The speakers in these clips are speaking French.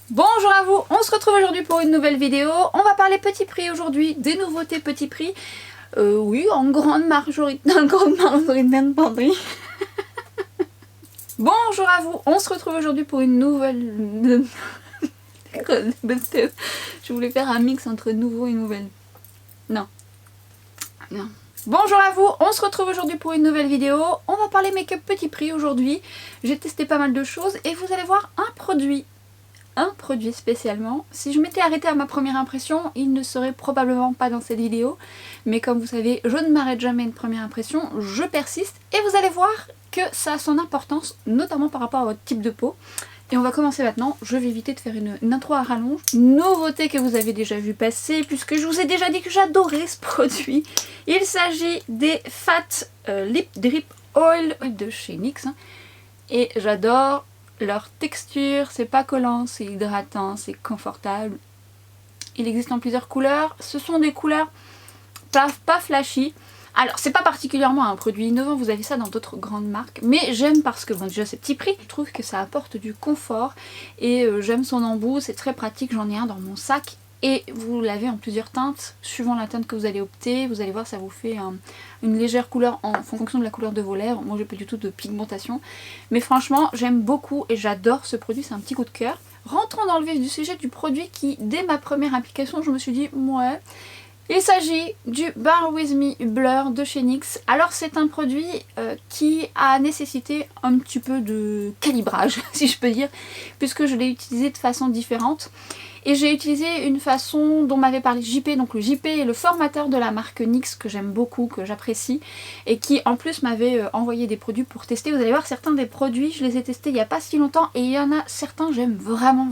Bonjour à vous, on se retrouve aujourd'hui pour une nouvelle vidéo. On va parler petit prix aujourd'hui, des nouveautés petit prix. Oui, en grande majorité de penderie. Bonjour à vous, on se retrouve aujourd'hui pour une nouvelle... Je voulais faire un mix entre nouveau et nouvelle. Non. Bonjour à vous, on se retrouve aujourd'hui pour une nouvelle vidéo. On va parler make-up petit prix aujourd'hui. J'ai testé pas mal de choses et vous allez voir un produit spécialement. Si je m'étais arrêtée à ma première impression, il ne serait probablement pas dans cette vidéo. Mais comme vous savez, je ne m'arrête jamais une première impression, je persiste. Et vous allez voir que ça a son importance, notamment par rapport à votre type de peau. Et on va commencer maintenant. Je vais éviter de faire une intro à rallonge. Nouveauté que vous avez déjà vu passer, puisque je vous ai déjà dit que j'adorais ce produit. Il s'agit des Fat Lip Drip Oil de chez NYX. Et j'adore leur texture, c'est pas collant, c'est hydratant, c'est confortable. Il existe en plusieurs couleurs. Ce sont des couleurs pas flashy. Alors c'est pas particulièrement un produit innovant, vous avez ça dans d'autres grandes marques, mais j'aime parce que bon déjà c'est petit prix, je trouve que ça apporte du confort et j'aime son embout, c'est très pratique, j'en ai un dans mon sac et vous l'avez en plusieurs teintes, suivant la teinte que vous allez opter, vous allez voir ça vous fait une légère couleur en fonction de la couleur de vos lèvres. Moi j'ai pas du tout de pigmentation, mais franchement j'aime beaucoup et j'adore ce produit, c'est un petit coup de cœur. Rentrons dans le vif du sujet du produit qui dès ma première application je me suis dit ouais. Il s'agit du Bar With Me Blur de chez NYX. Alors c'est un produit qui a nécessité un petit peu de calibrage, si je peux dire, puisque je l'ai utilisé de façon différente. Et j'ai utilisé une façon dont m'avait parlé JP, donc le JP est le formateur de la marque NYX que j'aime beaucoup, que j'apprécie, et qui en plus m'avait envoyé des produits pour tester. Vous allez voir, certains des produits, je les ai testés il n'y a pas si longtemps, et il y en a certains j'aime vraiment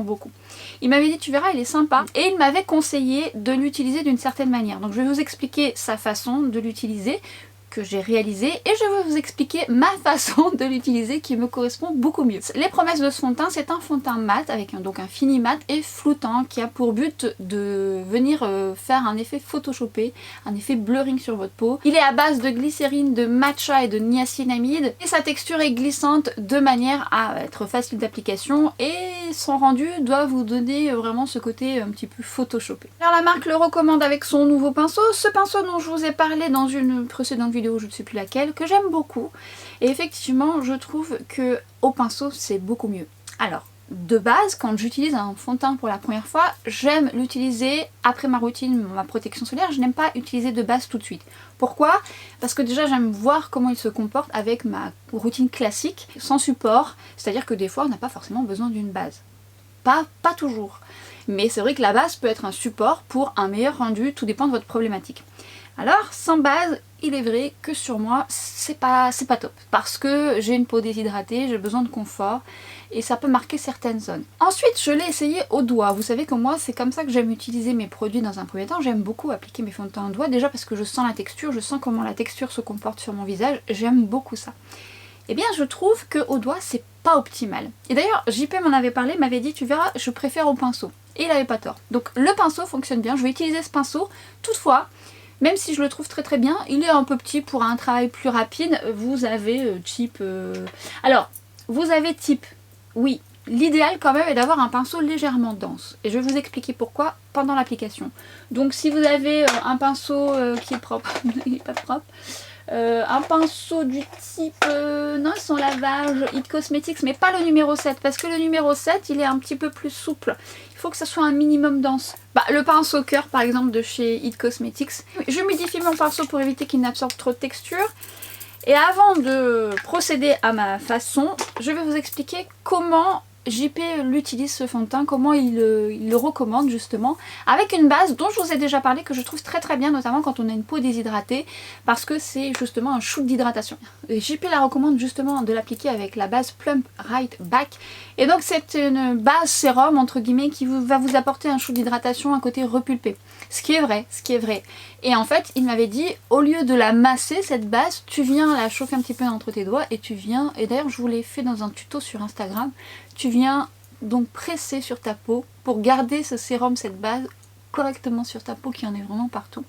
beaucoup. Il m'avait dit tu verras il est sympa, et il m'avait conseillé de l'utiliser d'une certaine manière. Donc je vais vous expliquer sa façon de l'utiliser, que j'ai réalisé, et je vais vous expliquer ma façon de l'utiliser qui me correspond beaucoup mieux. Les promesses de ce fond de teint, c'est un fond de teint mat avec un fini mat et floutant qui a pour but de venir faire un effet photoshopé, un effet blurring sur votre peau. Il est à base de glycérine, de matcha et de niacinamide et sa texture est glissante de manière à être facile d'application et son rendu doit vous donner vraiment ce côté un petit peu photoshopé. Alors la marque le recommande avec son nouveau pinceau, ce pinceau dont je vous ai parlé dans une précédente vidéo, je ne sais plus laquelle, que j'aime beaucoup. Et effectivement, je trouve que au pinceau, c'est beaucoup mieux. Alors, de base, quand j'utilise un fond de teint pour la première fois, j'aime l'utiliser après ma routine, ma protection solaire. Je n'aime pas utiliser de base tout de suite. Pourquoi? Parce que déjà, j'aime voir comment il se comporte avec ma routine classique, sans support. C'est-à-dire que des fois, on n'a pas forcément besoin d'une base. Pas toujours. Mais c'est vrai que la base peut être un support pour un meilleur rendu, tout dépend de votre problématique. Alors, sans base, il est vrai que sur moi, c'est pas top. Parce que j'ai une peau déshydratée, j'ai besoin de confort et ça peut marquer certaines zones. Ensuite, je l'ai essayé au doigt. Vous savez que moi, c'est comme ça que j'aime utiliser mes produits dans un premier temps. J'aime beaucoup appliquer mes fonds de teint au doigt. Déjà parce que je sens la texture, je sens comment la texture se comporte sur mon visage. J'aime beaucoup ça. Eh bien, je trouve qu'au doigt, c'est pas optimal. Et d'ailleurs, JP m'en avait parlé, m'avait dit, tu verras, je préfère au pinceau. Et il avait pas tort. Donc le pinceau fonctionne bien, je vais utiliser ce pinceau. Toutefois, même si je le trouve très bien, il est un peu petit pour un travail plus rapide. Vous avez type... Alors, vous avez type, oui, l'idéal quand même est d'avoir un pinceau légèrement dense. Et je vais vous expliquer pourquoi pendant l'application. Donc si vous avez un pinceau qui est propre, il n'est pas propre, un pinceau du type non sans lavage, It Cosmetics, mais pas le numéro 7 parce que le numéro 7 il est un petit peu plus souple, il faut que ça soit un minimum dense. Le pinceau cœur par exemple de chez It Cosmetics, je modifie mon pinceau pour éviter qu'il n'absorbe trop de texture. Et avant de procéder à ma façon, je vais vous expliquer comment JP l'utilise ce fond de teint, comment il le recommande justement, avec une base dont je vous ai déjà parlé, que je trouve très bien, notamment quand on a une peau déshydratée, parce que c'est justement un shoot d'hydratation. JP la recommande justement de l'appliquer avec la base Plump Right Back, et donc c'est une base sérum entre guillemets qui va vous apporter un shoot d'hydratation, un côté repulpé. Ce qui est vrai. Et en fait, il m'avait dit, au lieu de la masser, cette base, tu viens la chauffer un petit peu entre tes doigts et tu viens, et d'ailleurs je vous l'ai fait dans un tuto sur Instagram, tu viens donc presser sur ta peau pour garder ce sérum, cette base, correctement sur ta peau qui en est vraiment partout.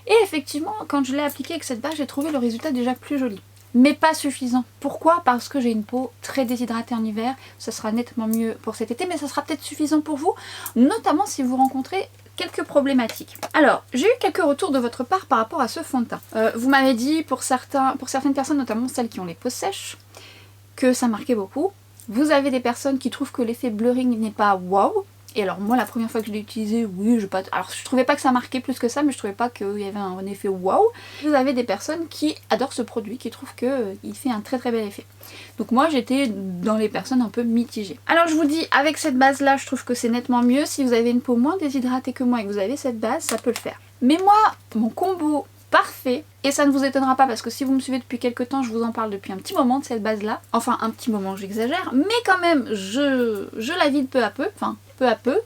Et effectivement, quand je l'ai appliqué avec cette base, j'ai trouvé le résultat déjà plus joli. mais pas suffisant. Pourquoi? Parce que j'ai une peau très déshydratée en hiver, ça sera nettement mieux pour cet été, mais ça sera peut-être suffisant pour vous, notamment si vous rencontrez quelques problématiques. Alors, j'ai eu quelques retours de votre part par rapport à ce fond de teint. Vous m'avez dit pour certaines personnes, notamment celles qui ont les peaux sèches, que ça marquait beaucoup. Vous avez des personnes qui trouvent que l'effet blurring n'est pas waouh. Et alors moi la première fois que je l'ai utilisé, oui, alors je trouvais pas que ça marquait plus que ça, mais je trouvais pas qu'il y avait un effet waouh. Vous avez des personnes qui adorent ce produit, qui trouvent qu'il fait un très très bel effet. Donc moi j'étais dans les personnes un peu mitigées. Alors je vous dis, avec cette base là, je trouve que c'est nettement mieux. Si vous avez une peau moins déshydratée que moi et que vous avez cette base, ça peut le faire. Mais moi, mon combo parfait, et ça ne vous étonnera pas parce que si vous me suivez depuis quelques temps, je vous en parle depuis un petit moment de cette base là. Enfin un petit moment, j'exagère, mais quand même je la vide peu à peu, enfin peu à peu.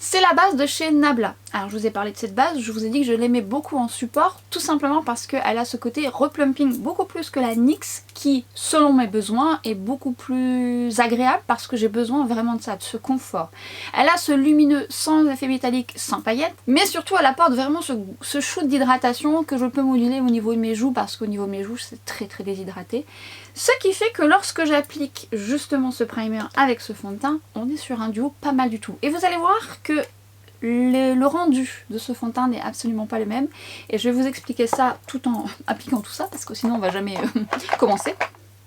C'est la base de chez Nabla. Alors je vous ai parlé de cette base, je vous ai dit que je l'aimais beaucoup en support, tout simplement parce qu'elle a ce côté replumping beaucoup plus que la NYX qui, selon mes besoins, est beaucoup plus agréable parce que j'ai besoin vraiment de ça, de ce confort. Elle a ce lumineux sans effet métallique, sans paillettes, mais surtout elle apporte vraiment ce shoot d'hydratation que je peux moduler au niveau de mes joues parce qu'au niveau de mes joues c'est très très déshydraté. Ce qui fait que lorsque j'applique justement ce primer avec ce fond de teint, on est sur un duo pas mal du tout. Et vous allez voir que le rendu de ce fond de teint n'est absolument pas le même. Et je vais vous expliquer ça tout en appliquant tout ça parce que sinon on va jamais commencer.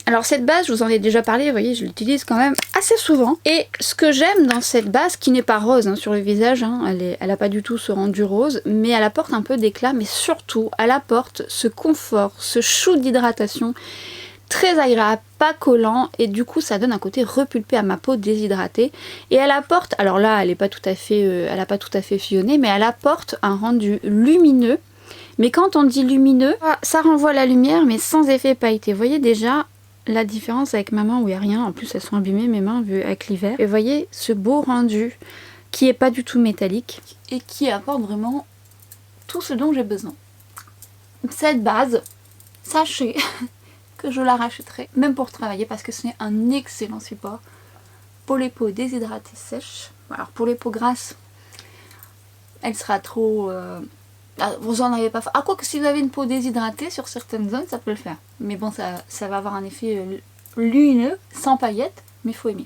Alors cette base, je vous en ai déjà parlé, vous voyez, je l'utilise quand même assez souvent. Et ce que j'aime dans cette base, qui n'est pas rose hein, sur le visage, hein, elle n'a pas du tout ce rendu rose, mais elle apporte un peu d'éclat, mais surtout elle apporte ce confort, ce shoot d'hydratation très agréable, pas collant, et du coup ça donne un côté repulpé à ma peau déshydratée. Et elle apporte, alors là elle n'a pas tout à fait fusionné, mais elle apporte un rendu lumineux. Mais quand on dit lumineux, ça renvoie à la lumière mais sans effet pailleté. Vous voyez déjà la différence avec ma main où il n'y a rien, en plus elles sont abîmées mes mains vu avec l'hiver. Et vous voyez ce beau rendu qui est pas du tout métallique et qui apporte vraiment tout ce dont j'ai besoin. Cette base, sachez que je la rachèterai, même pour travailler, parce que c'est un excellent support pour les peaux déshydratées sèches. Alors pour les peaux grasses, elle sera trop... vous en avez pas... Ah, quoi que si vous avez une peau déshydratée, sur certaines zones, ça peut le faire. Mais bon, ça va avoir un effet lumineux, sans paillettes, mais il faut aimer.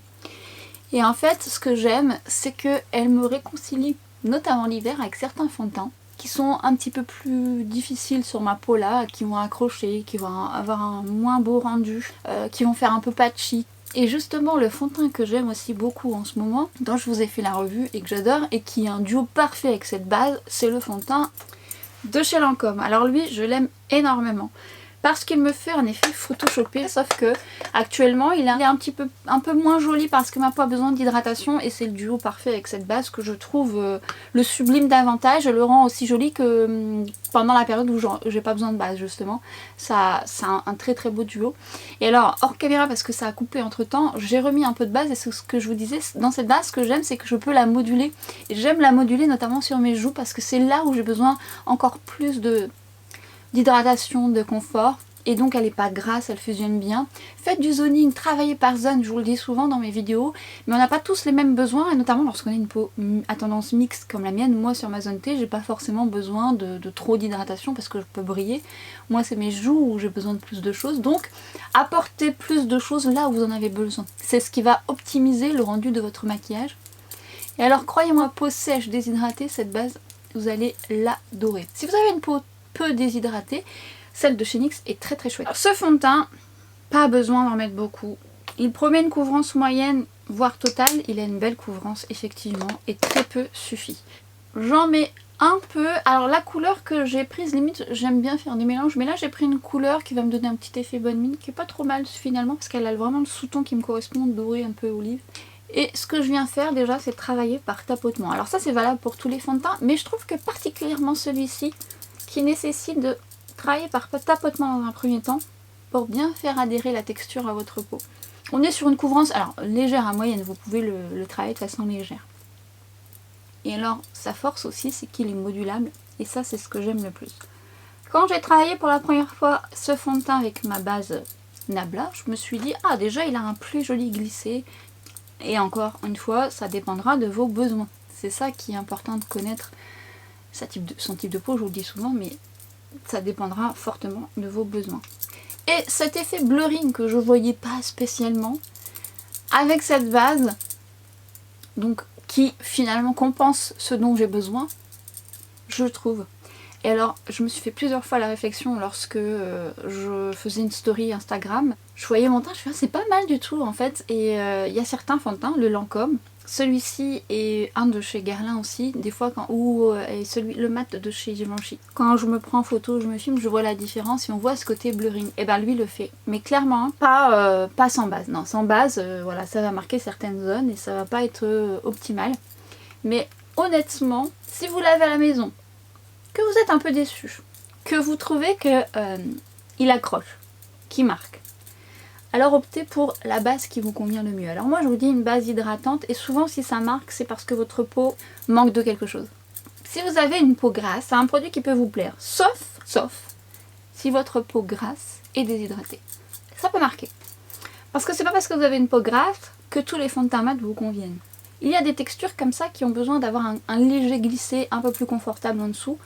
Et en fait, ce que j'aime, c'est qu'elle me réconcilie, notamment l'hiver, avec certains fonds de teint qui sont un petit peu plus difficiles sur ma peau là, qui vont accrocher, qui vont avoir un moins beau rendu, qui vont faire un peu patchy. Et justement le fond de teint que j'aime aussi beaucoup en ce moment, dont je vous ai fait la revue et que j'adore, et qui est un duo parfait avec cette base, c'est le fond de teint de chez Lancôme. Alors lui, je l'aime énormément. Parce qu'il me fait un effet photoshopé, sauf que actuellement il est un peu moins joli parce que ma peau a besoin d'hydratation et c'est le duo parfait avec cette base que je trouve le sublime davantage, le rend aussi joli que pendant la période où j'ai pas besoin de base justement. Ça, c'est un très très beau duo. Et alors hors caméra parce que ça a coupé entre temps, j'ai remis un peu de base et c'est ce que je vous disais, dans cette base ce que j'aime c'est que je peux la moduler. Et j'aime la moduler notamment sur mes joues parce que c'est là où j'ai besoin encore plus d'hydratation, de confort, et donc elle n'est pas grasse, elle fusionne bien. Faites du zoning, travaillez par zone, je vous le dis souvent dans mes vidéos, mais on n'a pas tous les mêmes besoins, et notamment lorsqu'on a une peau à tendance mixte comme la mienne. Moi sur ma zone T, j'ai pas forcément besoin de trop d'hydratation parce que je peux briller. Moi c'est mes joues où j'ai besoin de plus de choses, donc apportez plus de choses là où vous en avez besoin. C'est ce qui va optimiser le rendu de votre maquillage. Et alors croyez-moi, peau sèche, déshydratée, cette base, vous allez l'adorer. Si vous avez une peau peu déshydratée, celle de chez NYX est très très chouette. Alors, ce fond de teint, pas besoin d'en mettre beaucoup. Il promet une couvrance moyenne, voire totale. Il a une belle couvrance effectivement et très peu suffit. J'en mets un peu. Alors la couleur que j'ai prise, limite j'aime bien faire des mélanges, mais là j'ai pris une couleur qui va me donner un petit effet bonne mine, qui est pas trop mal finalement, parce qu'elle a vraiment le sous-ton qui me correspond, doré un peu olive. Et ce que je viens faire déjà, c'est travailler par tapotement. Alors ça c'est valable pour tous les fonds de teint, mais je trouve que particulièrement celui-ci, qui nécessite de travailler par tapotement dans un premier temps pour bien faire adhérer la texture à votre peau. On est sur une couvrance, alors légère à moyenne, vous pouvez le travailler de façon légère. Et alors sa force aussi, c'est qu'il est modulable, et ça c'est ce que j'aime le plus. Quand j'ai travaillé pour la première fois ce fond de teint avec ma base Nabla, je me suis dit, ah déjà il a un plus joli glissé, et encore une fois, ça dépendra de vos besoins. C'est ça qui est important de connaître. Son type de peau, je vous le dis souvent, mais ça dépendra fortement de vos besoins. Et cet effet blurring que je voyais pas spécialement, avec cette base, donc qui finalement compense ce dont j'ai besoin, je trouve. Et alors, je me suis fait plusieurs fois la réflexion lorsque je faisais une story Instagram. Je voyais mon teint, je me suis dit, c'est pas mal du tout en fait. Et il y a certains fonds de teint, le Lancôme, celui-ci et un de chez Guerlain aussi, des fois, et le mat de chez Givenchy. Quand je me prends en photo, je me filme, je vois la différence et on voit ce côté blurring. Et ben lui le fait. Mais clairement, pas sans base. Non, sans base, voilà, ça va marquer certaines zones et ça va pas être optimal. Mais honnêtement, si vous l'avez à la maison, que vous êtes un peu déçu, que vous trouvez que il accroche, qu'il marque, alors optez pour la base qui vous convient le mieux. Alors moi je vous dis une base hydratante et souvent si ça marque c'est parce que votre peau manque de quelque chose. Si vous avez une peau grasse, c'est un produit qui peut vous plaire, sauf si votre peau grasse est déshydratée. Ça peut marquer. Parce que c'est pas parce que vous avez une peau grasse que tous les fonds de teint mat vous conviennent. Il y a des textures comme ça qui ont besoin d'avoir un léger glissé un peu plus confortable en dessous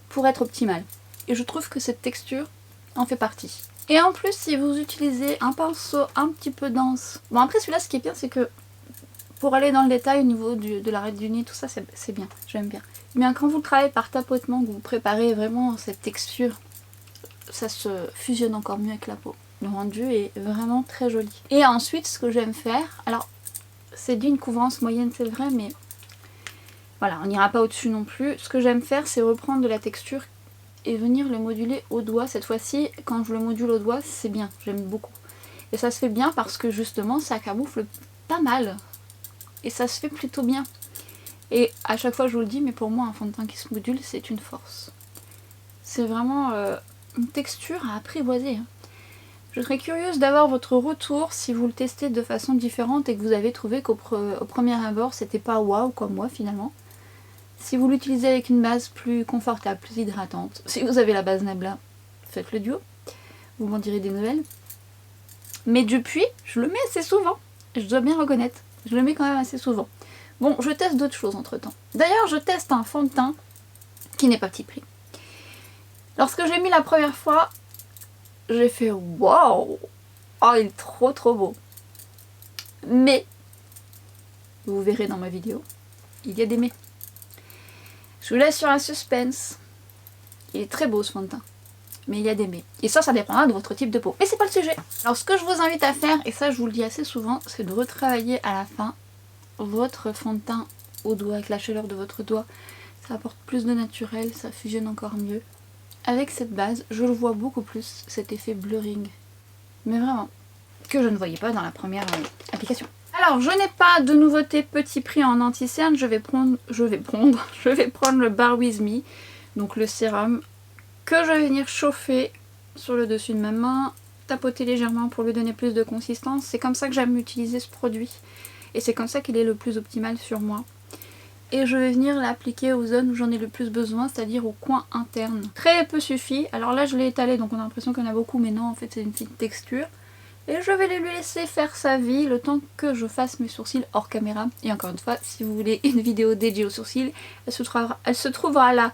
pour être optimale. Et je trouve que cette texture en fait partie. Et en plus, si vous utilisez un pinceau un petit peu dense... Bon après celui-là, ce qui est bien, c'est que pour aller dans le détail au niveau de l'arête du nez, tout ça, c'est bien, j'aime bien. Mais quand vous travaillez par tapotement, que vous préparez vraiment cette texture, ça se fusionne encore mieux avec la peau. Le rendu est vraiment très joli. Et ensuite, ce que j'aime faire, alors c'est d'une couvrance moyenne, c'est vrai, mais voilà, on n'ira pas au-dessus non plus. Ce que j'aime faire, c'est reprendre de la texture et venir le moduler au doigt. Cette fois-ci, quand je le module au doigt, c'est bien, j'aime beaucoup. Et ça se fait bien parce que justement, ça camoufle pas mal. Et ça se fait plutôt bien. Et à chaque fois, je vous le dis, mais pour moi, un fond de teint qui se module, c'est une force. C'est vraiment une texture à apprivoiser. Je serais curieuse d'avoir votre retour si vous le testez de façon différente et que vous avez trouvé qu'au premier abord, c'était pas waouh comme moi finalement. Si vous l'utilisez avec une base plus confortable, plus hydratante, si vous avez la base Nabla, faites le duo, vous m'en direz des nouvelles. Mais depuis, je le mets assez souvent, je dois bien reconnaître, je le mets quand même assez souvent. Bon, je teste d'autres choses entre temps. D'ailleurs, je teste un fond de teint qui n'est pas petit prix. Lorsque j'ai mis la première fois, j'ai fait waouh, oh il est trop beau. Mais, vous verrez dans ma vidéo, il y a des mais. Je vous laisse sur un suspense. Il est très beau ce fond de teint. Mais il y a des mais. Et ça dépendra de votre type de peau. Mais c'est pas le sujet. Alors ce que je vous invite à faire, et ça je vous le dis assez souvent, c'est de retravailler à la fin votre fond de teint au doigt, avec la chaleur de votre doigt. Ça apporte plus de naturel, ça fusionne encore mieux. Avec cette base, je le vois beaucoup plus, cet effet blurring. Mais vraiment, que je ne voyais pas dans la première application. Alors, je n'ai pas de nouveauté petit prix en anti-cerne, je vais prendre le Bar With Me, donc le sérum, que je vais venir chauffer sur le dessus de ma main, tapoter légèrement pour lui donner plus de consistance. C'est comme ça que j'aime utiliser ce produit, et c'est comme ça qu'il est le plus optimal sur moi. Et je vais venir l'appliquer aux zones où j'en ai le plus besoin, c'est-à-dire au coin interne. Très peu suffit, alors là je l'ai étalé, donc on a l'impression qu'il y en a beaucoup, mais non, en fait c'est une petite texture. Et je vais lui laisser faire sa vie le temps que je fasse mes sourcils hors caméra. Et encore une fois, si vous voulez une vidéo dédiée aux sourcils, elle se trouvera là.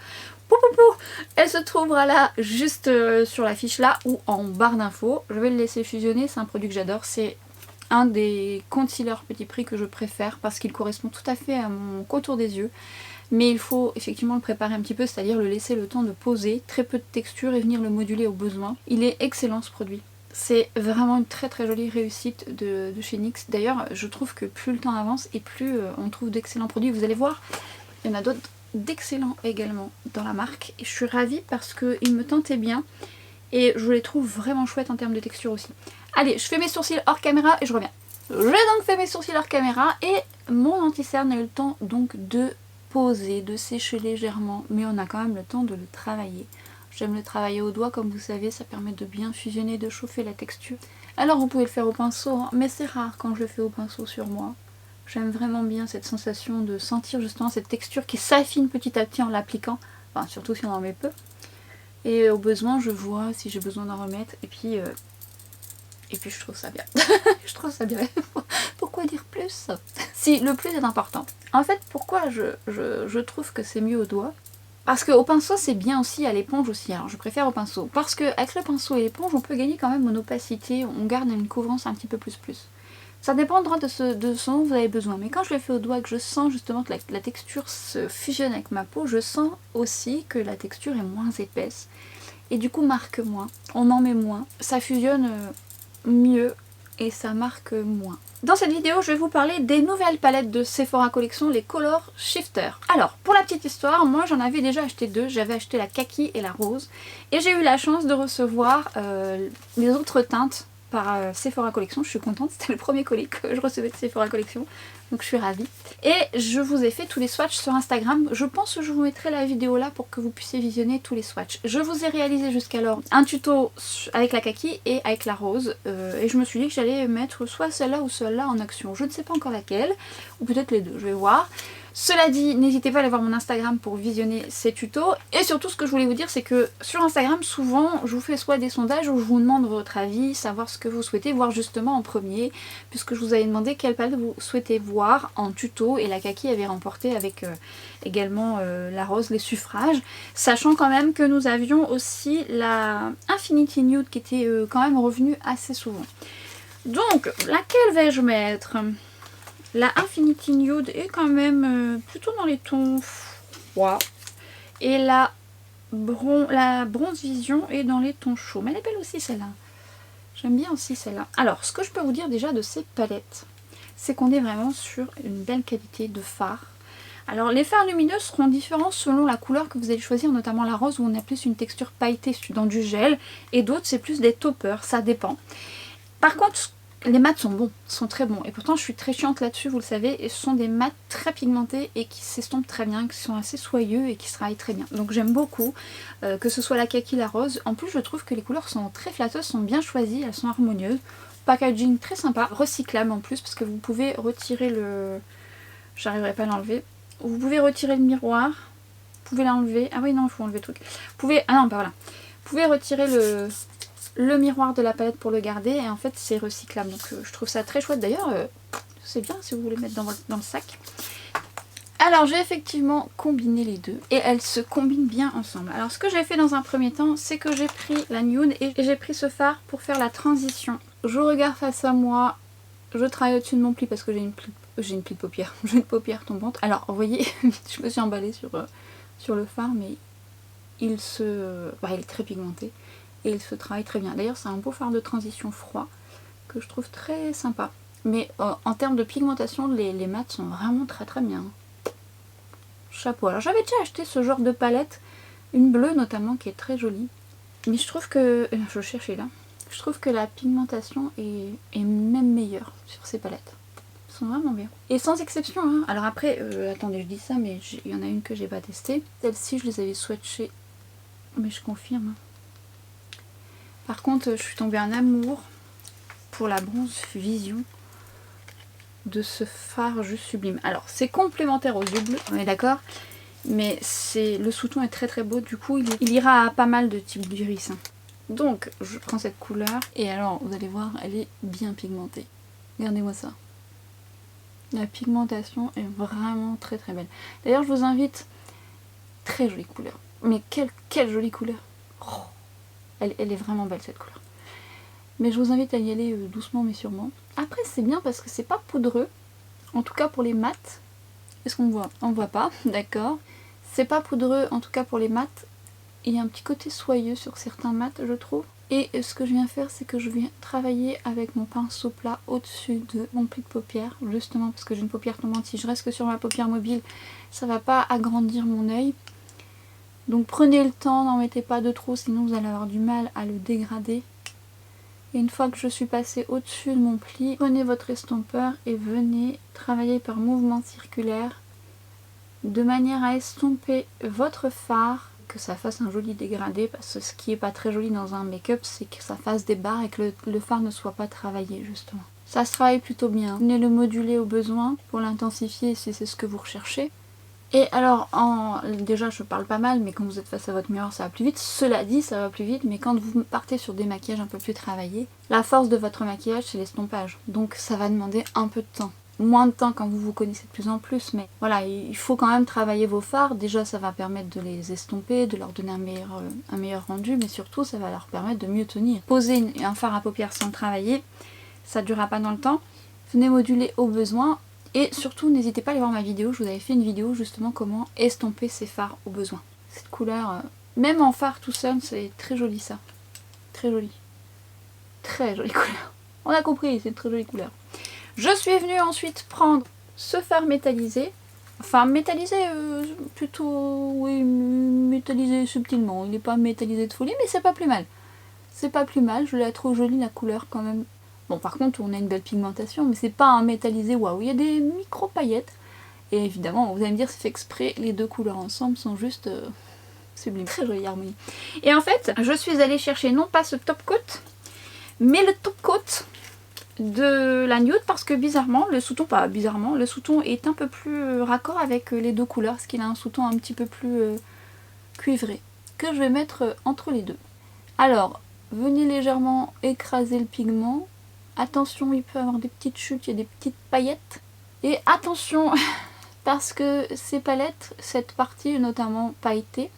Elle se trouvera là, juste sur la fiche là, ou en barre d'infos. Je vais le laisser fusionner, c'est un produit que j'adore. C'est un des concealers petit prix que je préfère parce qu'il correspond tout à fait à mon contour des yeux. Mais il faut effectivement le préparer un petit peu, c'est-à-dire le laisser le temps de poser, très peu de texture et venir le moduler au besoin. Il est excellent ce produit. C'est vraiment une très jolie réussite de chez NYX. D'ailleurs, je trouve que plus le temps avance et plus on trouve d'excellents produits. Vous allez voir, il y en a d'autres d'excellents également dans la marque. Et je suis ravie parce qu'ils me tentaient bien et je les trouve vraiment chouettes en termes de texture aussi. Allez, je fais mes sourcils hors caméra et je reviens. J'ai donc fait mes sourcils hors caméra et mon anti-cerne a eu le temps donc de poser, de sécher légèrement. Mais on a quand même le temps de le travailler. J'aime le travailler au doigt, comme vous savez, ça permet de bien fusionner, de chauffer la texture. Alors vous pouvez le faire au pinceau, hein, mais c'est rare quand je le fais au pinceau sur moi. J'aime vraiment bien cette sensation de sentir justement cette texture qui s'affine petit à petit en l'appliquant, enfin surtout si on en met peu. Et au besoin, je vois si j'ai besoin d'en remettre, et puis je trouve ça bien. Je trouve ça bien. Pourquoi dire plus? Si, le plus est important. En fait, pourquoi je trouve que c'est mieux au doigt? Parce qu'au pinceau c'est bien aussi, à l'éponge aussi, alors je préfère au pinceau. Parce qu'avec le pinceau et l'éponge on peut gagner quand même en opacité, on garde une couvrance un petit peu plus. Ça dépendra de ce dont vous avez besoin. Mais quand je le fais au doigt, que je sens justement que la texture se fusionne avec ma peau, je sens aussi que la texture est moins épaisse. Et du coup marque moins, on en met moins, ça fusionne mieux et ça marque moins. Dans cette vidéo, je vais vous parler des nouvelles palettes de Sephora Collection, les Color Shifter. Alors, pour la petite histoire, moi j'en avais déjà acheté deux. J'avais acheté la kaki et la rose. Et j'ai eu la chance de recevoir les autres teintes par Sephora Collection. Je suis contente, c'était le premier colis que je recevais de Sephora Collection. Donc je suis ravie. Et je vous ai fait tous les swatchs sur Instagram. Je pense que je vous mettrai la vidéo là pour que vous puissiez visionner tous les swatchs. Je vous ai réalisé jusqu'alors un tuto avec la kaki et avec la rose. Et je me suis dit que j'allais mettre soit celle-là ou celle-là en action. Je ne sais pas encore laquelle. Ou peut-être les deux, je vais voir. Cela dit, n'hésitez pas à aller voir mon Instagram pour visionner ces tutos. Et surtout, ce que je voulais vous dire, c'est que sur Instagram, souvent, je vous fais soit des sondages où je vous demande votre avis, savoir ce que vous souhaitez voir justement en premier, puisque je vous avais demandé quelle palette vous souhaitez voir en tuto, et la kaki avait remporté avec également la rose les suffrages, sachant quand même que nous avions aussi la Infinity Nude qui était quand même revenue assez souvent. Donc, laquelle vais-je mettre ? La Infinity Nude est quand même plutôt dans les tons froids. Et la Bronze Vision est dans les tons chauds. Mais elle est belle aussi celle-là. J'aime bien aussi celle-là. Alors, ce que je peux vous dire déjà de ces palettes, c'est qu'on est vraiment sur une belle qualité de fard. Alors, les fards lumineux seront différents selon la couleur que vous allez choisir, notamment la rose où on a plus une texture pailletée dans du gel. Et d'autres, c'est plus des toppers, ça dépend. Par contre, les mats sont bons, sont très bons. Et pourtant, je suis très chiante là-dessus, vous le savez. Et ce sont des mats très pigmentés et qui s'estompent très bien, qui sont assez soyeux et qui se travaillent très bien. Donc j'aime beaucoup, que ce soit la kaki, la rose. En plus, je trouve que les couleurs sont très flatteuses, sont bien choisies, elles sont harmonieuses. Packaging très sympa, recyclable en plus, parce que vous pouvez retirer le... J'arriverai pas à l'enlever. Vous pouvez retirer le miroir, vous pouvez l'enlever. Ah oui, non, il faut enlever le truc. Vous pouvez... Ah non, pas voilà. Vous pouvez retirer le miroir de la palette pour le garder et en fait c'est recyclable, donc je trouve ça très chouette. D'ailleurs c'est bien si vous voulez mettre dans le sac. Alors j'ai effectivement combiné les deux et elles se combinent bien ensemble. Alors ce que j'ai fait dans un premier temps, c'est que j'ai pris la nude et j'ai pris ce fard pour faire la transition. Je regarde face à moi, je travaille au-dessus de mon pli parce que j'ai une pli de paupière, j'ai une paupière tombante. Alors vous voyez, je me suis emballée sur le fard, mais il est très pigmenté. Et il se travaille très bien. D'ailleurs c'est un beau fard de transition froid que je trouve très sympa. Mais en termes de pigmentation, les mats sont vraiment très très bien. Chapeau. Alors j'avais déjà acheté ce genre de palette, une bleue notamment qui est très jolie. Mais je trouve que... je cherchais là. Je trouve que la pigmentation est même meilleure sur ces palettes. Elles sont vraiment bien. Et sans exception. Hein. Alors après, attendez je dis ça mais il y en a une que j'ai pas testée. Celle-ci je les avais swatchées. Mais je confirme. Par contre, je suis tombée en amour pour la Bronze Vision de ce fard juste sublime. Alors, c'est complémentaire aux yeux bleus, on est d'accord, mais le sous-ton est très très beau, du coup, il ira à pas mal de types d'iris. Hein. Donc, je prends cette couleur, et alors, vous allez voir, elle est bien pigmentée. Regardez-moi ça. La pigmentation est vraiment très très belle. D'ailleurs, je vous invite, très jolie couleur. Mais quelle jolie couleur. Oh. Elle est vraiment belle cette couleur. Mais je vous invite à y aller doucement mais sûrement. Après c'est bien parce que c'est pas poudreux. En tout cas pour les mats. Est-ce qu'on voit? On voit pas, d'accord. C'est pas poudreux en tout cas pour les mats. Il y a un petit côté soyeux sur certains mats je trouve. Et ce que je viens faire c'est que je viens travailler avec mon pinceau plat au-dessus de mon pli de paupière. Justement parce que j'ai une paupière tombante. Si je reste que sur ma paupière mobile, ça va pas agrandir mon œil. Donc prenez le temps, n'en mettez pas de trop, sinon vous allez avoir du mal à le dégrader. Et une fois que je suis passée au-dessus de mon pli, prenez votre estompeur et venez travailler par mouvement circulaire de manière à estomper votre fard, que ça fasse un joli dégradé, parce que ce qui est pas très joli dans un make-up, c'est que ça fasse des barres et que le fard ne soit pas travaillé justement. Ça se travaille plutôt bien. Venez le moduler au besoin pour l'intensifier si c'est ce que vous recherchez. Et alors, déjà je parle pas mal, mais quand vous êtes face à votre miroir ça va plus vite. Cela dit, ça va plus vite, mais quand vous partez sur des maquillages un peu plus travaillés, la force de votre maquillage c'est l'estompage. Donc ça va demander un peu de temps. moins de temps quand vous vous connaissez de plus en plus, mais voilà, il faut quand même travailler vos fards. Déjà ça va permettre de les estomper, de leur donner un meilleur rendu, mais surtout ça va leur permettre de mieux tenir. Poser un fard à paupières sans le travailler, ça ne durera pas dans le temps. Venez moduler au besoin et surtout n'hésitez pas à aller voir ma vidéo, je vous avais fait une vidéo justement comment estomper ces fards au besoin. Cette couleur, même en fard tout seul, c'est très joli ça. Très joli. Très jolie couleur. On a compris, c'est une très jolie couleur. Je suis venue ensuite prendre ce fard métallisé. Enfin métallisé plutôt, oui, métallisé subtilement. Il n'est pas métallisé de folie, mais c'est pas plus mal. C'est pas plus mal, je la trouve jolie la couleur quand même. Bon par contre on a une belle pigmentation, mais c'est pas un métallisé waouh. Il y a des micro paillettes. Et évidemment, vous allez me dire c'est fait exprès, les deux couleurs ensemble sont juste sublimes. Très jolie harmonie. Et en fait, je suis allée chercher non pas ce top coat, mais le top coat de la nude parce que bizarrement, le sous-ton est un peu plus raccord avec les deux couleurs parce qu'il a un sous-ton un petit peu plus cuivré que je vais mettre entre les deux. Alors, venez légèrement écraser le pigment. Attention, il peut y avoir des petites chutes, il y a des petites paillettes. Et attention, parce que ces palettes, cette partie notamment pailletée,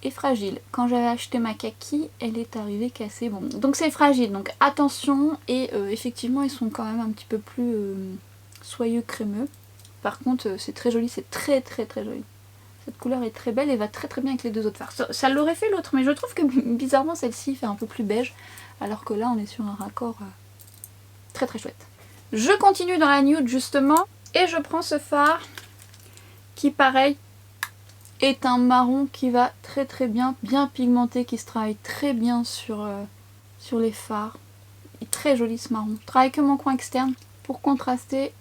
est fragile. Quand j'avais acheté ma kaki, elle est arrivée cassée. Bon, donc c'est fragile, donc attention. Et effectivement, ils sont quand même un petit peu plus soyeux, crémeux. Par contre, c'est très joli, c'est très joli. Cette couleur est très belle et va très bien avec les deux autres fards. Ça l'aurait fait l'autre, mais je trouve que bizarrement celle-ci fait un peu plus beige, alors que là on est sur un raccord très chouette. Je continue dans la nude justement, et je prends ce fard qui pareil est un marron qui va très bien pigmenté, qui se travaille très bien sur les fards. Il est très joli ce marron. Je travaille que mon coin externe pour contraster.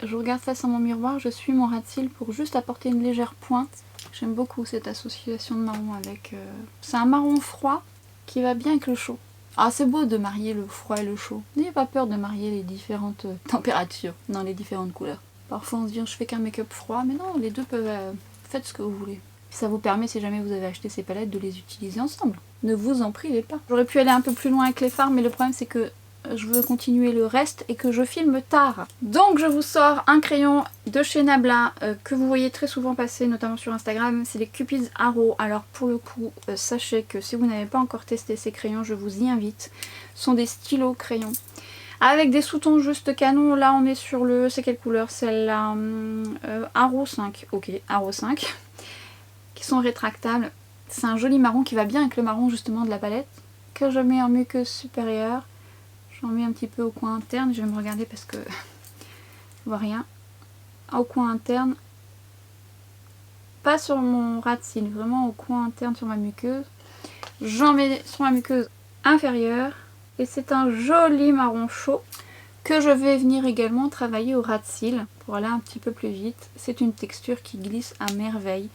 Je regarde face à mon miroir, je suis mon ras de cils pour juste apporter une légère pointe. J'aime beaucoup cette association de marron avec... C'est un marron froid qui va bien avec le chaud. Ah, c'est beau de marier le froid et le chaud. N'ayez pas peur de marier les différentes températures dans les différentes couleurs. Parfois on se dit je fais qu'un make-up froid, mais non, les deux peuvent... Faites ce que vous voulez. Ça vous permet, si jamais vous avez acheté ces palettes, de les utiliser ensemble. Ne vous en privez pas. J'aurais pu aller un peu plus loin avec les fards, mais le problème c'est que je veux continuer le reste et que je filme tard. Donc je vous sors un crayon de chez Nabla que vous voyez très souvent passer, notamment sur Instagram. C'est les Cupid's Arrow. Alors pour le coup, sachez que si vous n'avez pas encore testé ces crayons, je vous y invite. Ce sont des stylos crayons. Avec des sous-tons juste canon, là on est sur le... C'est quelle couleur? Celle-là Arrow 5, ok, Arrow 5. Qui sont rétractables. C'est un joli marron qui va bien avec le marron justement de la palette. Que je mets en muqueuse supérieure. J'en mets un petit peu au coin interne, je vais me regarder parce que je vois rien. Au coin interne. Pas sur mon ras de cils, vraiment au coin interne sur ma muqueuse. J'en mets sur ma muqueuse inférieure. Et c'est un joli marron chaud que je vais venir également travailler au ras de cils pour aller un petit peu plus vite. C'est une texture qui glisse à merveille.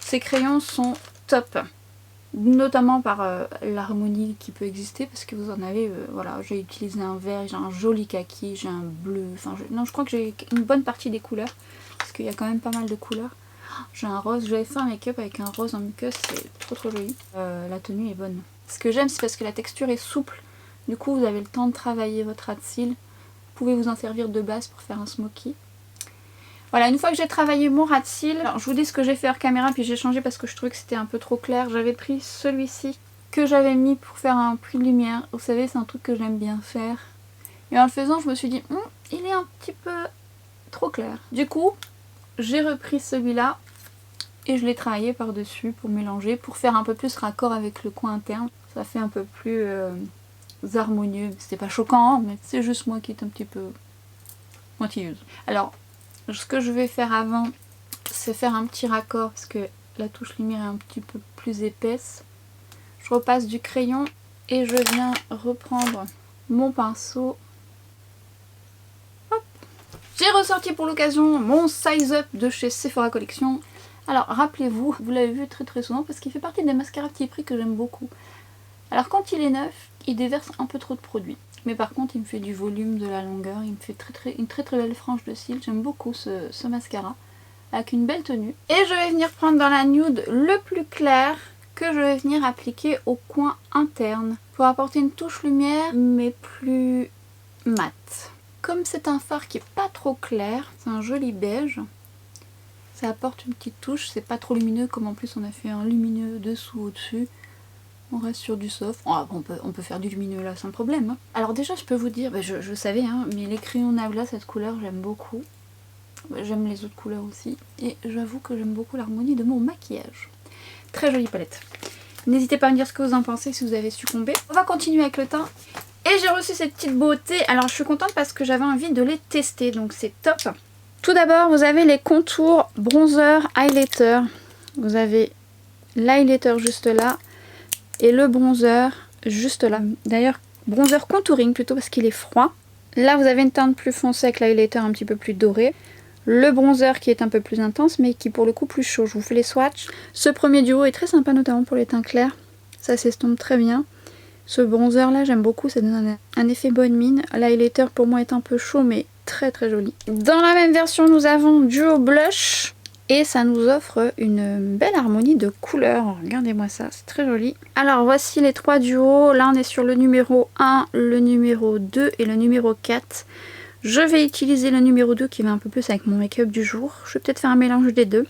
Ces crayons sont top, notamment par l'harmonie qui peut exister parce que vous en avez, voilà, j'ai utilisé un vert, j'ai un joli kaki, j'ai un bleu, enfin non, je crois que j'ai une bonne partie des couleurs parce qu'il y a quand même pas mal de couleurs. J'ai un rose, j'avais fait un make-up avec un rose en muqueuse, c'est trop joli. La tenue est bonne. Ce que j'aime c'est parce que la texture est souple. Du coup vous avez le temps de travailler votre ras de cils. Vous pouvez vous en servir de base pour faire un smoky. Voilà, une fois que j'ai travaillé mon ras de cils, alors je vous dis ce que j'ai fait hors caméra puis j'ai changé parce que je trouvais que c'était un peu trop clair. J'avais pris celui-ci que j'avais mis pour faire un puits de lumière. Vous savez, c'est un truc que j'aime bien faire. Et en le faisant, je me suis dit, il est un petit peu trop clair. Du coup, j'ai repris celui-là et je l'ai travaillé par-dessus pour mélanger, pour faire un peu plus raccord avec le coin interne. Ça fait un peu plus... harmonieux. C'était pas choquant, hein, mais c'est juste moi qui est un petit peu moitiéuse. Alors, ce que je vais faire avant, c'est faire un petit raccord parce que la touche lumière est un petit peu plus épaisse. Je repasse du crayon et je viens reprendre mon pinceau. Hop. J'ai ressorti pour l'occasion mon Size Up de chez Sephora Collection. Alors, rappelez-vous, vous l'avez vu très souvent parce qu'il fait partie des mascaras petit prix que j'aime beaucoup. Alors quand il est neuf, il déverse un peu trop de produit. Mais par contre il me fait du volume, de la longueur, il me fait une très belle frange de cils. J'aime beaucoup ce mascara. Avec une belle tenue. Et je vais venir prendre dans la nude le plus clair que je vais venir appliquer au coin interne. Pour apporter une touche lumière mais plus mat. comme c'est un fard qui est pas trop clair, c'est un joli beige. Ça apporte une petite touche, c'est pas trop lumineux comme en plus on a fait un lumineux dessous au-dessus. On reste sur du soft. Oh, on peut faire du lumineux là sans problème. Hein. Alors déjà je peux vous dire, je savais, hein, mais les crayons Nabla, cette couleur j'aime beaucoup. J'aime les autres couleurs aussi. Et j'avoue que j'aime beaucoup l'harmonie de mon maquillage. Très jolie palette. N'hésitez pas à me dire ce que vous en pensez si vous avez succombé. On va continuer avec le teint. Et j'ai reçu cette petite beauté. Alors je suis contente parce que j'avais envie de les tester. Donc c'est top. Tout d'abord, vous avez les contours bronzer highlighter. Vous avez l'highlighter juste là et le bronzer juste là. D'ailleurs, bronzer contouring plutôt parce qu'il est froid. Là, vous avez une teinte plus foncée avec l'highlighter un petit peu plus doré. Le bronzer qui est un peu plus intense mais qui pour le coup plus chaud. Je vous fais les swatchs. Ce premier duo est très sympa notamment pour les teints clairs. Ça s'estompe très bien. Ce bronzer là, j'aime beaucoup. Ça donne un effet bonne mine. L'highlighter pour moi est un peu chaud mais très très joli. Dans la même version, nous avons Duo Blush et ça nous offre une belle harmonie de couleurs. Regardez-moi ça, c'est très joli. Alors voici les trois duos. Là on est sur le numéro 1, le numéro 2 et le numéro 4. Je vais utiliser le numéro 2 qui va un peu plus avec mon make-up du jour. Je vais peut-être faire un mélange des deux.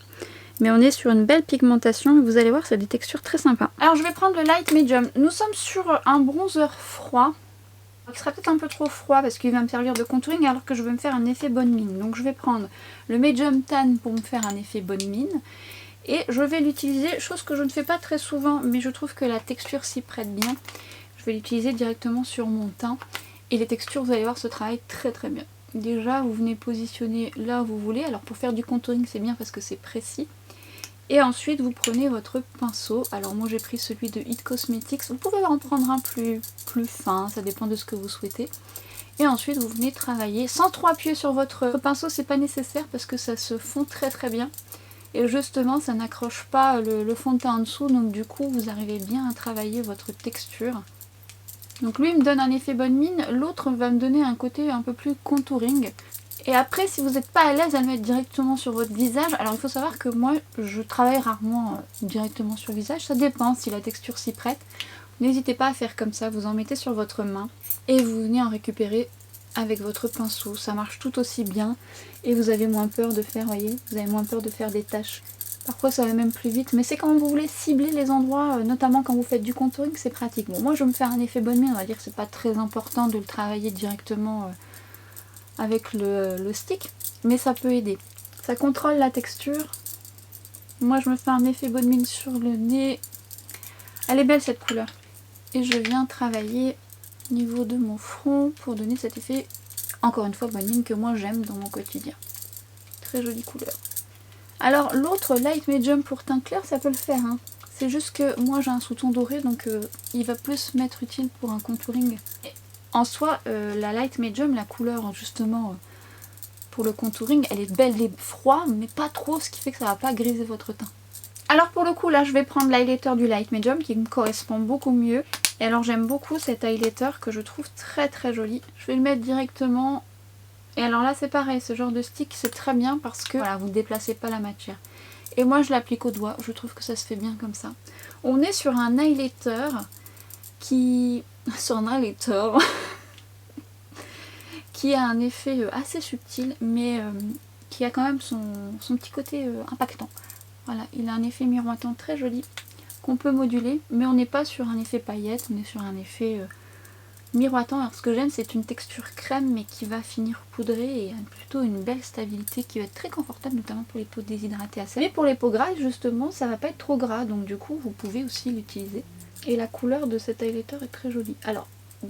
Mais on est sur une belle pigmentation et vous allez voir, c'est des textures très sympas. Alors je vais prendre le Light Medium. Nous sommes sur un bronzer froid. Qui sera peut-être un peu trop froid parce qu'il va me servir de contouring alors que je veux me faire un effet bonne mine. Donc je vais prendre le Medium Tan pour me faire un effet bonne mine. Et je vais l'utiliser, chose que je ne fais pas très souvent mais je trouve que la texture s'y prête bien. Je vais l'utiliser directement sur mon teint. Et les textures, vous allez voir, se travaillent très très bien. Déjà, vous venez positionner là où vous voulez. Alors pour faire du contouring, c'est bien parce que c'est précis. Et ensuite, vous prenez votre pinceau. Alors moi, j'ai pris celui de It Cosmetics. Vous pouvez en prendre un plus fin, ça dépend de ce que vous souhaitez. Et ensuite, vous venez travailler sans trop appuyer sur votre pinceau. C'est pas nécessaire parce que ça se fond très très bien. Et justement, ça n'accroche pas le fond de teint en dessous. Donc du coup, vous arrivez bien à travailler votre texture. Donc lui, il me donne un effet bonne mine. L'autre va me donner un côté un peu plus contouring. Et après, si vous n'êtes pas à l'aise à le mettre directement sur votre visage, alors il faut savoir que moi, je travaille rarement directement sur le visage. Ça dépend si la texture s'y prête. N'hésitez pas à faire comme ça, vous en mettez sur votre main et vous venez en récupérer avec votre pinceau. Ça marche tout aussi bien et vous avez moins peur de faire, voyez, vous avez moins peur de faire des taches. Parfois ça va même plus vite, mais c'est quand vous voulez cibler les endroits, notamment quand vous faites du contouring, c'est pratique. Bon, moi je vais me faire un effet bonne mine, on va dire que c'est pas très important de le travailler directement avec le stick, mais ça peut aider. Ça contrôle la texture. Moi je me fais un effet bonne mine sur le nez. Elle est belle cette couleur. Et je viens travailler au niveau de mon front pour donner cet effet, encore une fois, bonne mine que moi j'aime dans mon quotidien. Très jolie couleur. Alors l'autre Light Medium pour teint clair, ça peut le faire. Hein. C'est juste que moi j'ai un sous-ton doré, donc il va plus m'être utile pour un contouring. Et en soi, la Light Medium, la couleur justement pour le contouring, elle est belle et froide, mais pas trop, ce qui fait que ça va pas griser votre teint. Alors pour le coup, là je vais prendre l'highlighter du Light Medium qui me correspond beaucoup mieux. Et alors j'aime beaucoup cet highlighter que je trouve très très joli. Je vais le mettre directement. Et alors là c'est pareil, ce genre de stick c'est très bien parce que voilà, vous ne déplacez pas la matière. Et moi je l'applique au doigt, je trouve que ça se fait bien comme ça. On est sur un highlighter qui... sur un highlighter qui a un effet assez subtil mais qui a quand même son petit côté impactant. Voilà, il a un effet miroitant très joli qu'on peut moduler, mais on n'est pas sur un effet paillette, on est sur un effet miroitant. Alors ce que j'aime, c'est une texture crème mais qui va finir poudrée et plutôt une belle stabilité qui va être très confortable, notamment pour les peaux déshydratées à sec. Mais pour les peaux grasses justement, ça va pas être trop gras, donc du coup vous pouvez aussi l'utiliser. Et la couleur de cet highlighter est très jolie. Alors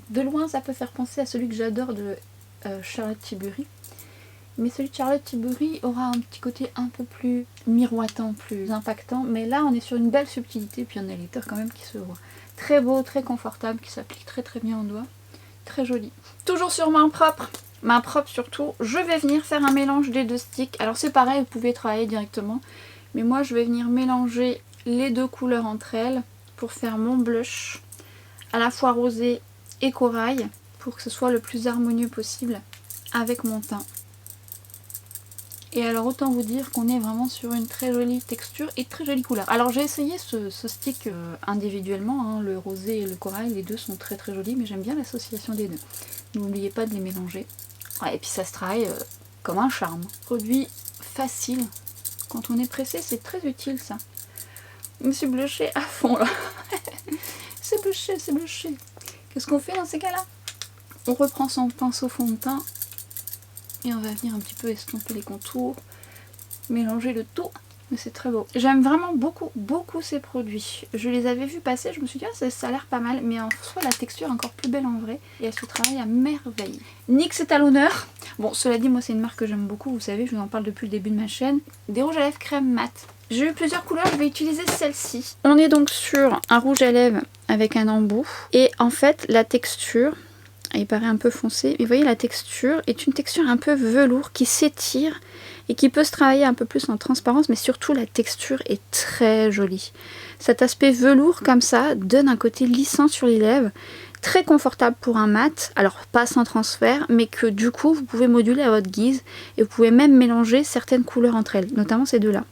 de loin ça peut faire penser à celui que j'adore de Charlotte Tilbury. Mais celui de Charlotte Tilbury aura un petit côté un peu plus miroitant, plus impactant. Mais là, on est sur une belle subtilité, puis un highlighter quand même qui se voit. Très beau, très confortable, qui s'applique très très bien au doigt. Très joli. Toujours sur main propre surtout, je vais venir faire un mélange des deux sticks. Alors c'est pareil, vous pouvez travailler directement. Mais moi, je vais venir mélanger les deux couleurs entre elles pour faire mon blush à la fois rosé et corail, pour que ce soit le plus harmonieux possible avec mon teint. Et alors autant vous dire qu'on est vraiment sur une très jolie texture et très jolie couleur. Alors j'ai essayé ce stick individuellement, hein, le rosé et le corail, les deux sont très très jolis, mais j'aime bien l'association des deux. N'oubliez pas de les mélanger. Ouais, et puis ça se travaille comme un charme. Produit facile. Quand on est pressé, c'est très utile ça. Je me suis blushée à fond là. C'est bluché, c'est bluché. Qu'est-ce qu'on fait dans ces cas-là? On reprend son pinceau fond de teint et on va venir un petit peu estomper les contours, mélanger le tout. Mais c'est très beau. J'aime vraiment beaucoup ces produits. Je les avais vus passer, je me suis dit ah, ça a l'air pas mal, mais en soi la texture est encore plus belle en vrai et elle se travaille à merveille. NYX est à l'honneur. Bon, cela dit, moi c'est une marque que j'aime beaucoup, vous savez, je vous en parle depuis le début de ma chaîne. Des rouges à lèvres crème mat. J'ai eu plusieurs couleurs, je vais utiliser celle-ci. On est donc sur un rouge à lèvres avec un embout et en fait la texture, il paraît un peu foncé, mais vous voyez la texture est une texture un peu velours qui s'étire et qui peut se travailler un peu plus en transparence, mais surtout la texture est très jolie. Cet aspect velours comme ça donne un côté lissant sur les lèvres, très confortable pour un mat, alors pas sans transfert, mais que du coup vous pouvez moduler à votre guise et vous pouvez même mélanger certaines couleurs entre elles, notamment ces deux-là.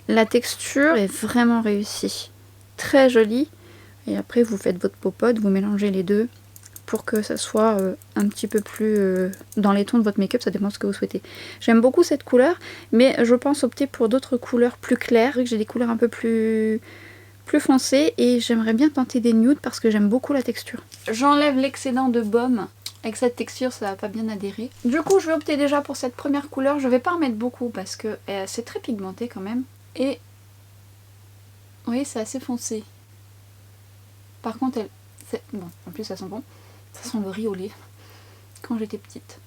La texture est vraiment réussie, très jolie, et après vous faites votre popote, vous mélangez les deux, pour que ça soit un petit peu plus dans les tons de votre make-up, ça dépend de ce que vous souhaitez. J'aime beaucoup cette couleur, mais je pense opter pour d'autres couleurs plus claires. J'ai des couleurs un peu plus foncées et j'aimerais bien tenter des nudes parce que j'aime beaucoup la texture. J'enlève l'excédent de baume. Avec cette texture, ça va pas bien adhérer. Du coup, je vais opter déjà pour cette première couleur. Je vais pas en mettre beaucoup parce que c'est très pigmenté quand même. Et vous voyez, c'est assez foncé. Par contre, bon, en plus, ça sent bon. Ça sent le riz au lait, quand j'étais petite.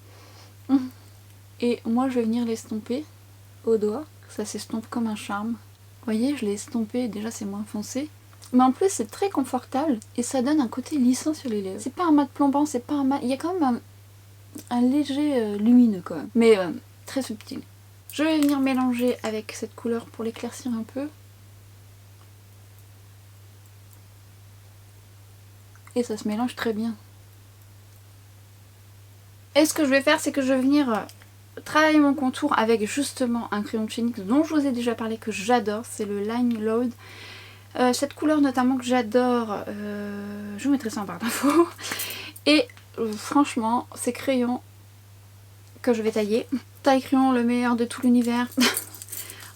Et moi je vais venir l'estomper au doigt, ça s'estompe comme un charme. Vous voyez, je l'ai estompé, déjà c'est moins foncé. Mais en plus c'est très confortable et ça donne un côté lissant sur les lèvres. C'est pas un mat plombant, c'est pas un mat... Il y a quand même un léger lumineux quand même, mais très subtil. Je vais venir mélanger avec cette couleur pour l'éclaircir un peu. Et ça se mélange très bien. Et ce que je vais faire, c'est que je vais venir travailler mon contour avec justement un crayon de chez NYX dont je vous ai déjà parlé, que j'adore, c'est le Line Load. Cette couleur notamment que j'adore, je vous mettrai ça en barre d'infos. Et franchement, ces crayons que je vais tailler, taille crayon le meilleur de tout l'univers.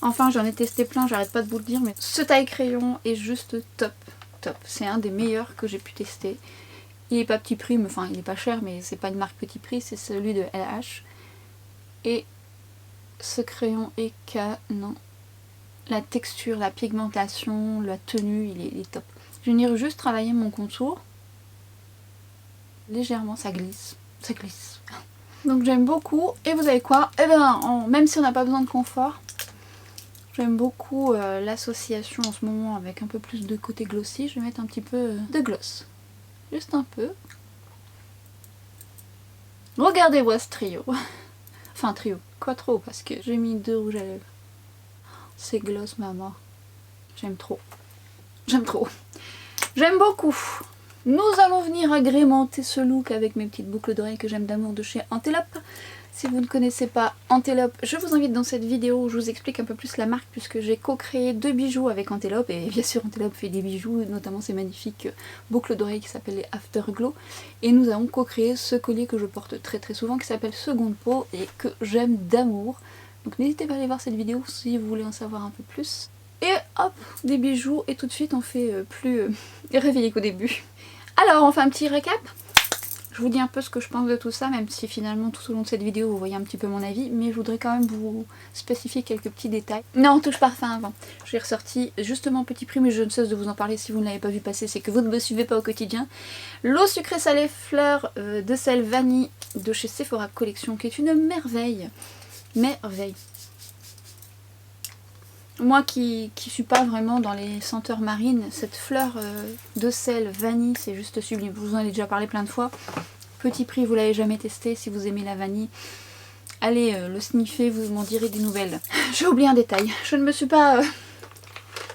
Enfin, j'en ai testé plein, j'arrête pas de vous le dire, mais ce taille crayon est juste top, top. C'est un des meilleurs que j'ai pu tester. Il est pas petit prix, mais enfin il est pas cher, mais c'est pas une marque petit prix, c'est celui de LH. Et ce crayon est canon. La texture, la pigmentation, la tenue, il est top. Je vais venir juste travailler mon contour. Légèrement, ça glisse. Ça glisse. Donc j'aime beaucoup. Et vous savez quoi? Eh ben, même si on n'a pas besoin de confort, j'aime beaucoup l'association en ce moment avec un peu plus de côté glossy. Je vais mettre un petit peu de gloss. Juste un peu. Regardez-moi ce trio. Enfin trio, quoi trop, parce que j'ai mis 2 rouges à lèvres. C'est gloss maman. J'aime trop. J'aime trop. J'aime beaucoup. Nous allons venir agrémenter ce look avec mes petites boucles d'oreilles que j'aime d'amour de chez Antelope. Si vous ne connaissez pas Antelope, je vous invite dans cette vidéo où je vous explique un peu plus la marque puisque j'ai co-créé 2 bijoux avec Antelope et bien sûr Antelope fait des bijoux, notamment ces magnifiques boucles d'oreilles qui s'appellent les Afterglow, et nous avons co-créé ce collier que je porte très très souvent qui s'appelle Seconde Peau et que j'aime d'amour. Donc n'hésitez pas à aller voir cette vidéo si vous voulez en savoir un peu plus. Et hop, des bijoux et tout de suite on fait plus réveillé qu'au début. Alors on fait un petit récap. Je vous dis un peu ce que je pense de tout ça, même si finalement tout au long de cette vidéo vous voyez un petit peu mon avis, mais je voudrais quand même vous spécifier quelques petits détails. Non, touche parfum avant. J'ai ressorti justement Petit Prix, mais je ne cesse de vous en parler si vous ne l'avez pas vu passer, c'est que vous ne me suivez pas au quotidien. L'eau sucrée salée fleur de sel vanille de chez Sephora Collection, qui est une merveille. Merveille. Moi qui suis pas vraiment dans les senteurs marines, cette fleur de sel vanille c'est juste sublime. Je vous en ai déjà parlé plein de fois. Petit Prix, vous l'avez jamais testé, si vous aimez la vanille, allez le sniffer, vous m'en direz des nouvelles. J'ai oublié un détail, je ne me suis pas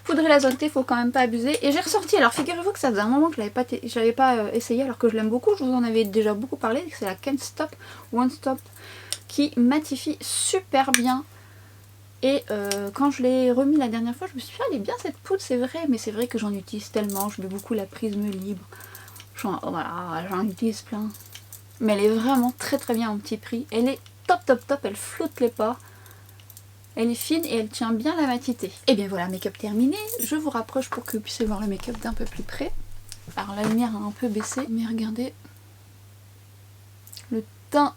poudré la zone T, faut quand même pas abuser. Et j'ai ressorti, alors figurez-vous que ça faisait un moment que je l'avais pas essayé alors que je l'aime beaucoup, je vous en avais déjà beaucoup parlé, c'est la Can't Stop One Stop qui matifie super bien. Et quand je l'ai remis la dernière fois, je me suis dit, ah, elle est bien cette poudre, c'est vrai, mais c'est vrai que j'en utilise tellement, je mets beaucoup la Prisme Libre, voilà, j'en utilise plein. mais elle est vraiment très très bien en petit prix. Elle est top top top, elle flotte les pores. Elle est fine et elle tient bien la matité. Et bien voilà, make-up terminé. Je vous rapproche pour que vous puissiez voir le make-up d'un peu plus près. Alors la lumière a un peu baissé, mais regardez. Le teint,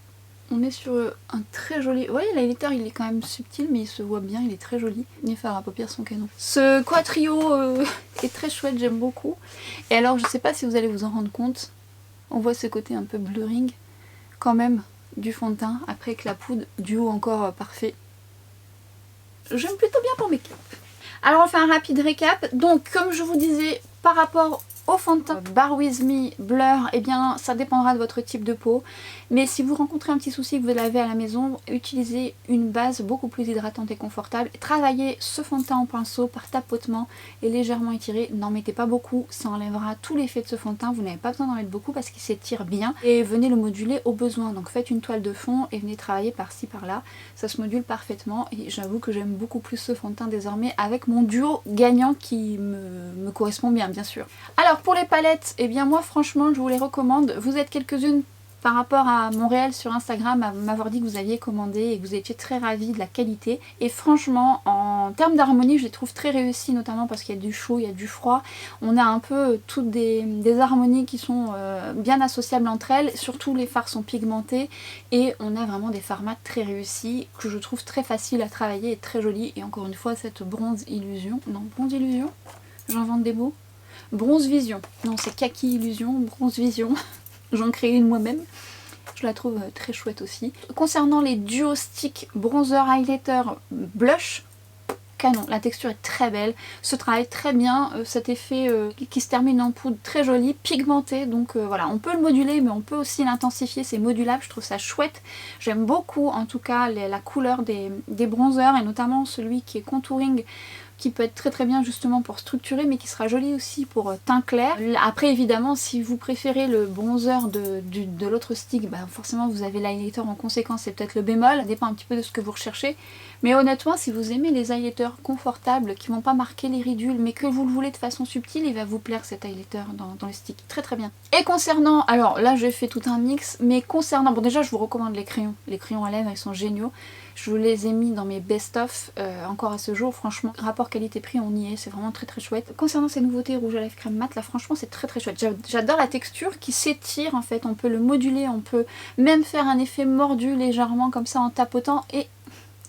on est sur un très joli... Vous voyez, l'highlighter il est quand même subtil, mais il se voit bien, il est très joli. Les fards à paupières sont canon. Ce quadrio est très chouette, j'aime beaucoup. Et alors, je sais pas si vous allez vous en rendre compte. On voit ce côté un peu blurring, quand même, du fond de teint. Après avec la poudre, duo encore parfait. J'aime plutôt bien pour make-up. Alors on fait un rapide récap. Donc comme je vous disais, par rapport au fond de teint Bare With Me Blur, eh bien ça dépendra de votre type de peau. Mais si vous rencontrez un petit souci que vous l'avez à la maison, utilisez une base beaucoup plus hydratante et confortable. Travaillez ce fond de teint en pinceau par tapotement et légèrement étiré. N'en mettez pas beaucoup, ça enlèvera tout l'effet de ce fond de teint. Vous n'avez pas besoin d'en mettre beaucoup parce qu'il s'étire bien. Et venez le moduler au besoin. Donc faites une toile de fond et venez travailler par-ci par-là. Ça se module parfaitement et j'avoue que j'aime beaucoup plus ce fond de teint désormais avec mon duo gagnant qui me correspond bien sûr. Alors pour les palettes, eh bien moi franchement je vous les recommande. Vous êtes quelques-unes par rapport à mon réel sur Instagram à m'avoir dit que vous aviez commandé et que vous étiez très ravis de la qualité. Et franchement en termes d'harmonie je les trouve très réussis, notamment parce qu'il y a du chaud, il y a du froid. On a un peu toutes des harmonies qui sont bien associables entre elles. Surtout les fards sont pigmentés et on a vraiment des formats très réussis que je trouve très faciles à travailler et très jolis. Et encore une fois cette bronze illusion, non bronze illusion, j'invente des mots. Bronze Vision, non c'est Kaki Illusion, Bronze Vision, j'en crée une moi-même, je la trouve très chouette aussi. Concernant les duo stick bronzer, highlighter, blush, canon, la texture est très belle, se travaille très bien, cet effet qui se termine en poudre très joli, pigmenté, donc voilà, on peut le moduler mais on peut aussi l'intensifier, c'est modulable, je trouve ça chouette. J'aime beaucoup en tout cas la couleur des bronzers et notamment celui qui est contouring, qui peut être très très bien justement pour structurer mais qui sera joli aussi pour teint clair. Après évidemment si vous préférez le bronzer de l'autre stick, bah forcément vous avez l'highlighter en conséquence, c'est peut-être le bémol, ça dépend un petit peu de ce que vous recherchez. Mais honnêtement si vous aimez les highlighters confortables qui vont pas marquer les ridules mais que vous le voulez de façon subtile, il va vous plaire cet highlighter dans le stick, très très bien. Et concernant, alors là j'ai fait tout un mix, mais concernant, bon déjà je vous recommande les crayons à lèvres ils sont géniaux. Je vous les ai mis dans mes best-of encore à ce jour, franchement, rapport qualité-prix on y est, c'est vraiment très très chouette. Concernant ces nouveautés rouge à lèvres crème mat, là franchement c'est très très chouette. J'adore la texture qui s'étire en fait, on peut le moduler, on peut même faire un effet mordu légèrement comme ça en tapotant et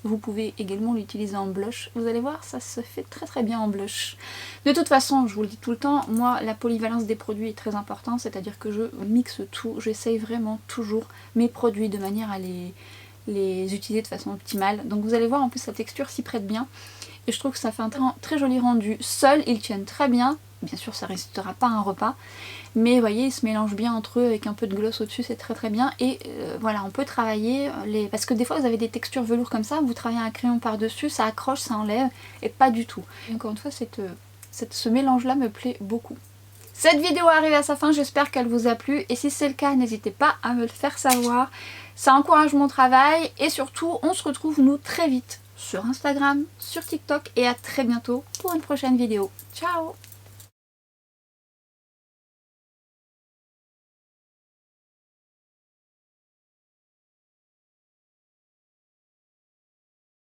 vous pouvez également l'utiliser en blush. Vous allez voir, ça se fait très très bien en blush. De toute façon, je vous le dis tout le temps, moi la polyvalence des produits est très importante, c'est-à-dire que je mixe tout, j'essaye vraiment toujours mes produits de manière à les utiliser de façon optimale. Donc vous allez voir en plus sa texture s'y prête bien et je trouve que ça fait un très joli rendu. Seuls ils tiennent très bien, bien sûr ça ne résistera pas à un repas, mais vous voyez ils se mélangent bien entre eux avec un peu de gloss au dessus, c'est très très bien. Et voilà, on peut travailler parce que des fois vous avez des textures velours comme ça, vous travaillez un crayon par dessus, ça accroche, ça enlève, et pas du tout. Et encore une fois ce mélange là me plaît beaucoup. Cette vidéo arrive à sa fin, j'espère qu'elle vous a plu et si c'est le cas n'hésitez pas à me le faire savoir, ça encourage mon travail et surtout on se retrouve nous très vite sur Instagram, sur TikTok et à très bientôt pour une prochaine vidéo. Ciao!